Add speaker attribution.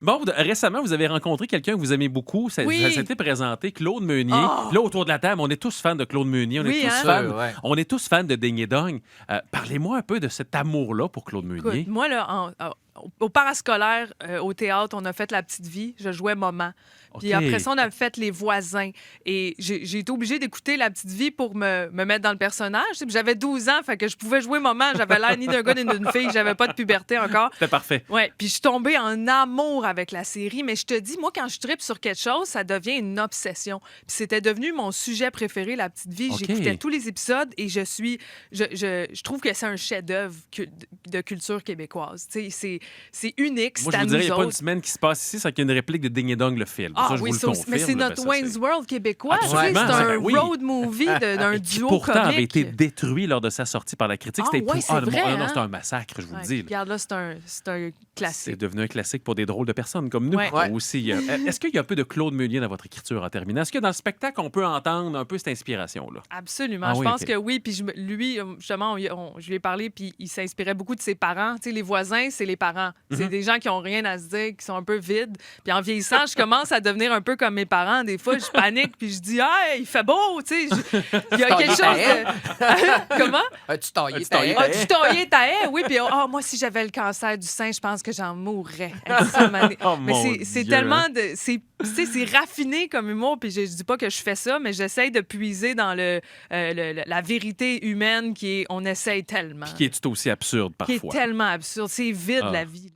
Speaker 1: Bon, récemment, vous avez rencontré quelqu'un que vous aimez beaucoup. Ça
Speaker 2: Oui.
Speaker 1: s'était présenté, Claude Meunier.
Speaker 2: Oh!
Speaker 1: Là, autour de la table, on est tous fans de Claude Meunier.
Speaker 2: Oui, hein?
Speaker 3: Ouais.
Speaker 1: On est tous fans de Ding et Dong. Parlez-moi un peu de cet amour-là pour Claude Meunier.
Speaker 2: Écoute, moi, là, au parascolaire, au théâtre, on a fait La Petite Vie. Je jouais Maman. Puis
Speaker 1: OK.
Speaker 2: après ça, on a fait Les Voisins. Et j'ai été obligée d'écouter La Petite Vie pour me mettre dans le personnage. Tu sais, puis j'avais 12 ans, fait que je pouvais jouer Maman. J'avais l'air ni d'un gars ni d'une fille. J'avais pas de puberté encore.
Speaker 1: C'était parfait.
Speaker 2: Ouais, puis je suis tombée en amour avec la série, mais je te dis, moi, quand je tripe sur quelque chose, ça devient une obsession. Puis c'était devenu mon sujet préféré, La Petite Vie.
Speaker 1: OK.
Speaker 2: J'écoutais tous les épisodes et je trouve que c'est un chef-d'œuvre de culture québécoise. Tu sais, c'est unique,
Speaker 1: Moi,
Speaker 2: c'est
Speaker 1: je
Speaker 2: à
Speaker 1: vous dirais, il n'y
Speaker 2: nous
Speaker 1: a pas une
Speaker 2: autres.
Speaker 1: semaine qui se passe ici sans qu'il y ait une réplique de Ding et Dong, le film.
Speaker 2: Ah
Speaker 1: Ça, je
Speaker 2: oui,
Speaker 1: vous le
Speaker 2: ça aussi.
Speaker 1: confirme.
Speaker 2: Mais c'est
Speaker 1: là,
Speaker 2: notre
Speaker 1: ça,
Speaker 2: Wayne's World québécois. tu sais,
Speaker 1: Absolument,
Speaker 2: c'est un
Speaker 1: ben oui.
Speaker 2: road movie d'un
Speaker 1: qui
Speaker 2: duo
Speaker 1: pourtant avait
Speaker 2: comique.
Speaker 1: été détruit lors de sa sortie par la critique.
Speaker 2: Ah, ouais, c'est vrai,
Speaker 1: non,
Speaker 2: hein?
Speaker 1: c'était un massacre, je vous le
Speaker 2: Ouais,
Speaker 1: dis. là.
Speaker 2: regarde, là, c'est un
Speaker 1: C'est
Speaker 2: classique.
Speaker 1: devenu un classique pour des drôles de personnes comme nous
Speaker 2: Ouais.
Speaker 1: aussi. Est-ce qu'il y a un peu de Claude Meunier dans votre écriture en terminant? Est-ce que dans le spectacle, on peut entendre un peu cette inspiration-là?
Speaker 2: Absolument.
Speaker 1: Ah
Speaker 2: je
Speaker 1: oui,
Speaker 2: pense
Speaker 1: ok.
Speaker 2: que oui. Puis lui, justement, je lui ai parlé, puis il s'inspirait beaucoup de ses parents. Tu sais, les voisins, c'est les parents. C'est des gens qui ont rien à se dire, qui sont un peu vides. Puis en vieillissant, je commence à devenir un peu comme mes parents. Des fois, je panique, puis je dis, ah, il fait beau, tu sais. Il y a quelque chose de. Comment?
Speaker 3: As-tu taillé
Speaker 1: As-tu
Speaker 3: ta
Speaker 1: taillé
Speaker 3: haie?
Speaker 1: ta
Speaker 2: As-tu taillé ta haie? Oui, puis moi, si j'avais le cancer du sein, je pense que j'en mourrais. Elle dit ça,
Speaker 1: Oh,
Speaker 2: mais
Speaker 1: mon
Speaker 2: c'est
Speaker 1: Dieu,
Speaker 2: tellement
Speaker 1: hein?
Speaker 2: tu sais, c'est raffiné comme humour, puis je dis pas que je fais ça, mais j'essaye de puiser dans la vérité humaine qui est, on essaye tellement.
Speaker 1: Qui est tout aussi absurde
Speaker 2: Qui est
Speaker 1: parfois.
Speaker 2: tellement absurde. C'est vide,
Speaker 1: Ah.
Speaker 2: la vie.